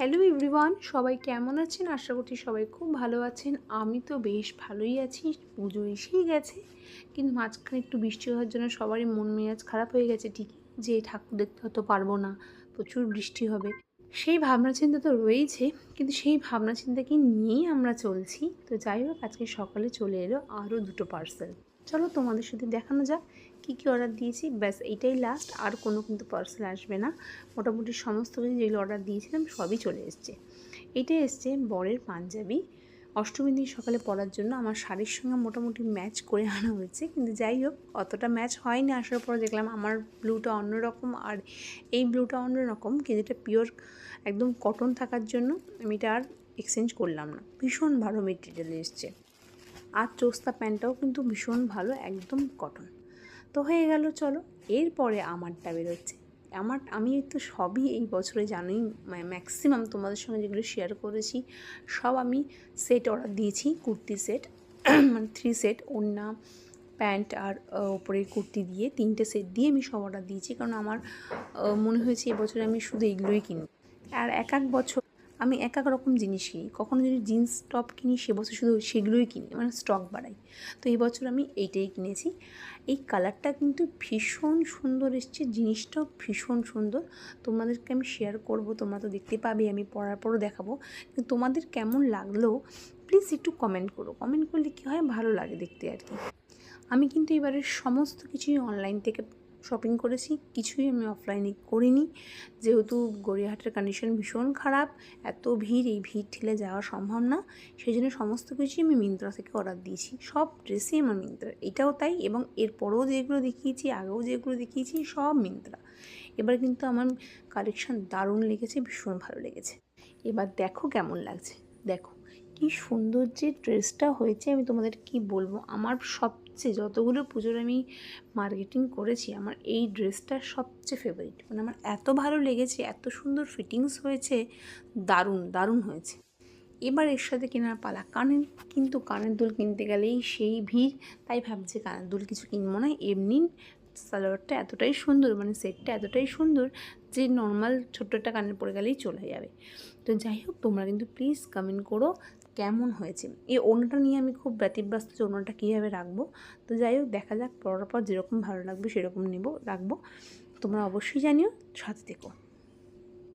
Hello everyone, সবাই কেমন আছেন? আশা করছি সবাই খুব ভালো আছেন। আমি তো বেশ ভালোই আছি। পুজো এসেই গেছে, কিন্তু মাঝখানে একটু বৃষ্টি হওয়ার জন্য সবারই মন মেজাজ খারাপ হয়ে গেছে ঠিকই, যে ঠাকুর দেখতে হয়তো পারবো না, প্রচুর বৃষ্টি হবে। সেই ভাবনা চিন্তা তো রয়েইছে, কিন্তু সেই ভাবনা চিন্তাকে নিয়েই আমরা চলছি। তো যাই হোক, আজকে সকালে চলে এলো আরও 2টো পার্সেল। চলো তোমাদের সাথে দেখানো যাক কী কী অর্ডার দিয়েছি। ব্যাস এইটাই লাস্ট, আর কোনো কিন্তু পার্সেল আসবে না। মোটামুটি সমস্ত কিছু যেগুলো অর্ডার দিয়েছিলাম সবই চলে এসছে। এটা এসছে বরের পাঞ্জাবি, অষ্টমীর দিন সকালে পরার জন্য। আমার শাড়ির সঙ্গে মোটামুটি ম্যাচ করে আনা হয়েছে, কিন্তু যাই হোক অতটা ম্যাচ হয়নি। আসার পর দেখলাম আমার ব্লুটা অন্যরকম আর এই ব্লুটা অন্যরকম, কিন্তু এটা পিওর একদম কটন থাকার জন্য আমি এটা আর এক্সচেঞ্জ করলাম না। ভীষণ ভালো মেটেরিয়াল এসছে, আর চোস্তা প্যান্টটাও কিন্তু ভীষণ ভালো, একদম কটন। তো হয়ে গেল। চলো এরপরে আমারটা বেরোচ্ছে। আমি তো সবই এই বছরে জানোই, ম্যাক্সিমাম তোমাদের সঙ্গে যেগুলো শেয়ার করেছি সব আমি সেট অর্ডার দিয়েছি, কুর্তি সেট মানে 3 সেট, ওড়না, প্যান্ট আর ওপরের কুর্তি দিয়ে 3টে সেট দিয়ে আমি সব অর্ডার দিয়েছি। কারণ আমার মনে হয়েছে এবছরে আমি শুধু এইগুলোই কিনব। আর এক বছর আমি এক রকম জিনিস কিনি। কখনো যদি জিন্স টপ কিনি সে বছর শুধু সেগুলোই কিনি, মানে স্টক বাড়াই। তো এই বছর আমি এইটাই কিনেছি। এই কালারটা কিন্তু ভীষণ সুন্দর এসছে, জিনিসটাও ভীষণ সুন্দর। তোমাদেরকে আমি শেয়ার করব, তোমরা তো দেখতে পাবে, আমি পরার পরও দেখাবো। কিন্তু তোমাদের কেমন লাগলো প্লিজ একটু কমেন্ট করো। কমেন্ট করলে কী হয়, ভালো লাগে দেখতে আর কি। আমি কিন্তু এবারের সমস্ত কিছুই অনলাইন থেকে শপিং করেছি, কিছুই আমি অফলাইনে করিনি। যেহেতু গড়িয়াহাটের কন্ডিশন ভীষণ খারাপ, এত ভিড়, এই ভিড় ঠেলে যাওয়া সম্ভব না। সেই জন্য সমস্ত কিছুই আমি মিন্ত্রা থেকে অর্ডার দিয়েছি। সব ড্রেসই আমার মিন্ত্রা, এটাও তাই। এবং এরপরেও যেগুলো দেখিয়েছি, আগেও যেগুলো দেখিয়েছি, সব মিন্ত্রা। এবার কিন্তু আমার কালেকশান দারুণ লেগেছে, ভীষণ ভালো লেগেছে। এবার দেখো কেমন লাগছে, দেখো কি সুন্দর যে ড্রেসটা হয়েছে। আমি তোমাদের কি বলবো, আমার সবচেয়ে যতগুলো পুজোর আমি মার্কেটিং করেছি, আমার এই ড্রেসটা সবচেয়ে ফেভারিট। মানে আমার এত ভালো লেগেছে, এত সুন্দর ফিটিংস হয়েছে, দারুণ দারুণ হয়েছে। এবার এর সাথে কেনার পালা কানের দুল কিনতে গেলেই সেই ভিড়, তাই ভাবছি কানের দুল কিছু কিনবো না। এমনি সালোয়ারটা এতটাই সুন্দর, মানে সেটটা এতটাই সুন্দর যে নর্মাল ছোট্ট একটা কানের পরে গেলেই চলে যাবে। তো যাই হোক, তোমরা কিন্তু প্লিজ কমেন্ট করো কেমন হয়েছে। এই ওড়নাটা নিয়ে আমি খুব ব্যতিব্যস্ত যে ওড়নাটা কীভাবে রাখবো। তো যাই হোক, দেখা যাক, পরার পর যেরকম ভালো লাগবে সেরকম রাখবো। তোমরা অবশ্যই জানিও, সাথে থেকো।